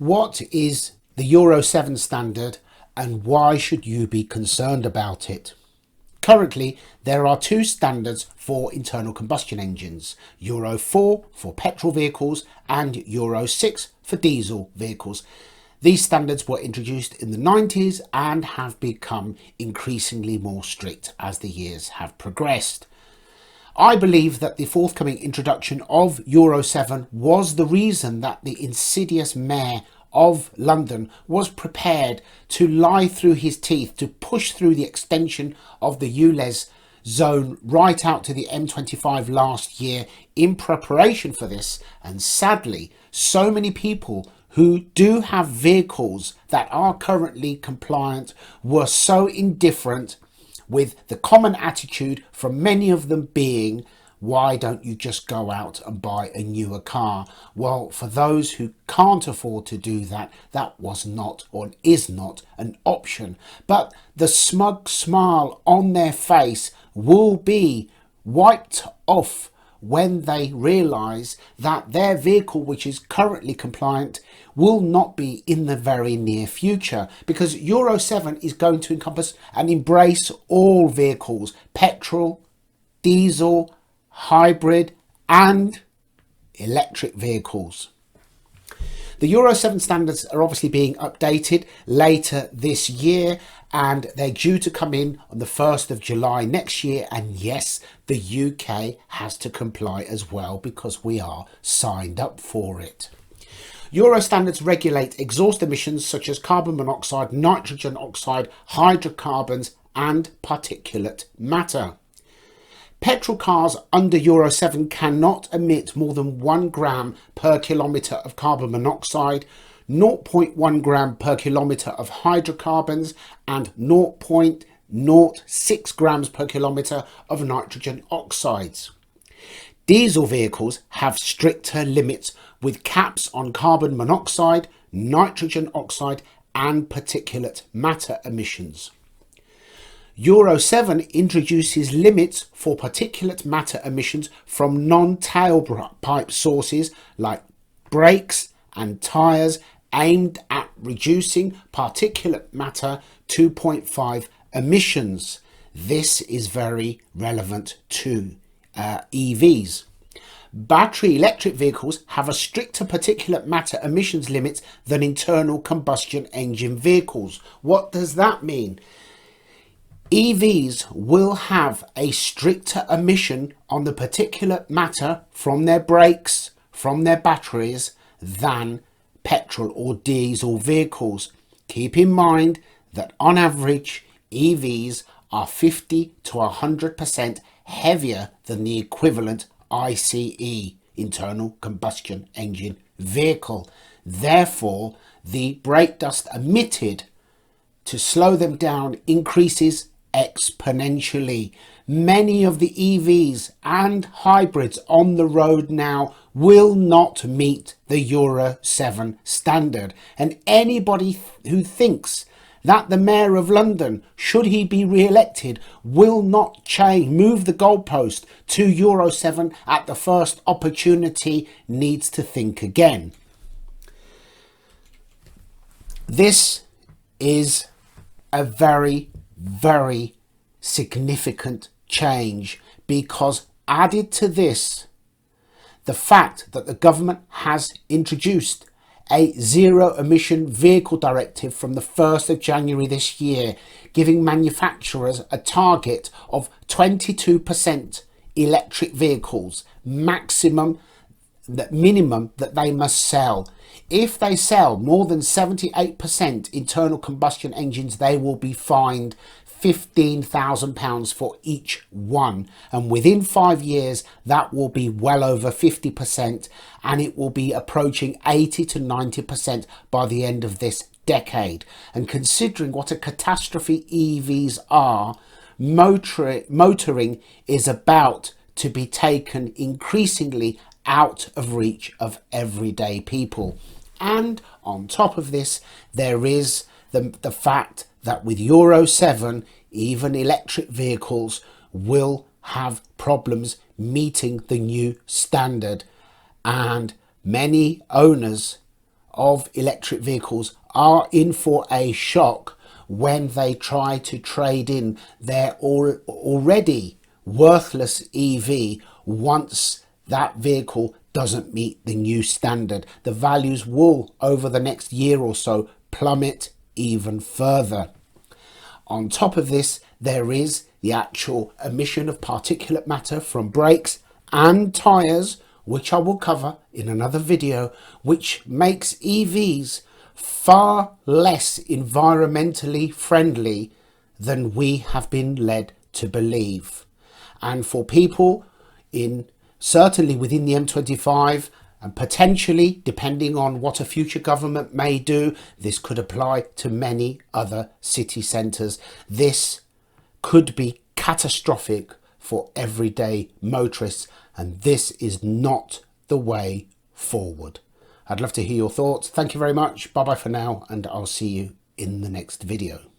What is the Euro 7 standard and why should you be concerned about it? Currently, there are two standards for internal combustion engines, Euro 4 for petrol vehicles and Euro 6 for diesel vehicles. These standards were introduced in the 90s and have become increasingly more strict as the years have progressed. I believe that the forthcoming introduction of Euro 7 was the reason that the insidious mayor of London was prepared to lie through his teeth to push through the extension of the ULEZ zone right out to the M25 last year in preparation for this. And sadly, so many people who do have vehicles that are currently compliant were so indifferent, with the common attitude from many of them being, why don't you just go out and buy a newer car? Well, for those who can't afford to do that, that was not or is not an option. But the smug smile on their face will be wiped off when they realise that their vehicle, which is currently compliant, will not be in the very near future, because Euro 7 is going to encompass and embrace all vehicles, petrol, diesel, hybrid and electric vehicles. The Euro 7 standards are obviously being updated later this year, and they're due to come in on the 1st of July next year. And yes, the UK has to comply as well because we are signed up for it. Euro standards regulate exhaust emissions such as carbon monoxide, nitrogen oxide, hydrocarbons and particulate matter. Petrol cars under Euro 7 cannot emit more than 1 gram per kilometre of carbon monoxide, 0.1 gram per kilometre of hydrocarbons and 0.06 grams per kilometre of nitrogen oxides. Diesel vehicles have stricter limits with caps on carbon monoxide, nitrogen oxide and particulate matter emissions. Euro 7 introduces limits for particulate matter emissions from non-tailpipe sources like brakes and tyres, aimed at reducing particulate matter 2.5 emissions. This is very relevant to EVs. Battery electric vehicles have a stricter particulate matter emissions limit than internal combustion engine vehicles. What does that mean? EVs will have a stricter emission on the particulate matter from their brakes, from their batteries, than petrol or diesel vehicles. Keep in mind that on average, EVs are 50 to 100% heavier than the equivalent ICE, internal combustion engine vehicle. Therefore, the brake dust emitted to slow them down increases exponentially. Many of the EVs and hybrids on the road now will not meet the Euro 7 standard, and anybody who thinks that the Mayor of London, should he be re-elected, will not move the goalpost to Euro 7 at the first opportunity needs to think again. This is a very significant change, because added to this, the fact that the government has introduced a zero-emission vehicle directive from the 1st of January this year, giving manufacturers a target of 22% electric vehicles, minimum that they must sell. If they sell more than 78% internal combustion engines, they will be fined £15,000 for each one, and within 5 years that will be well over 50%, and it will be approaching 80 to 90% by the end of this decade. And considering what a catastrophe EVs are, motoring is about to be taken increasingly out of reach of everyday people. And on top of this, there is the fact that with Euro 7, even electric vehicles will have problems meeting the new standard, and many owners of electric vehicles are in for a shock when they try to trade in their already worthless EV once that vehicle doesn't meet the new standard. The values will, over the next year or so, plummet even further. On top of this, there is the actual emission of particulate matter from brakes and tyres, which I will cover in another video, which makes EVs far less environmentally friendly than we have been led to believe. And for people certainly within the M25, and potentially, depending on what a future government may do, this could apply to many other city centres. This could be catastrophic for everyday motorists, and this is not the way forward. I'd love to hear your thoughts. Thank you very much. Bye bye for now, and I'll see you in the next video.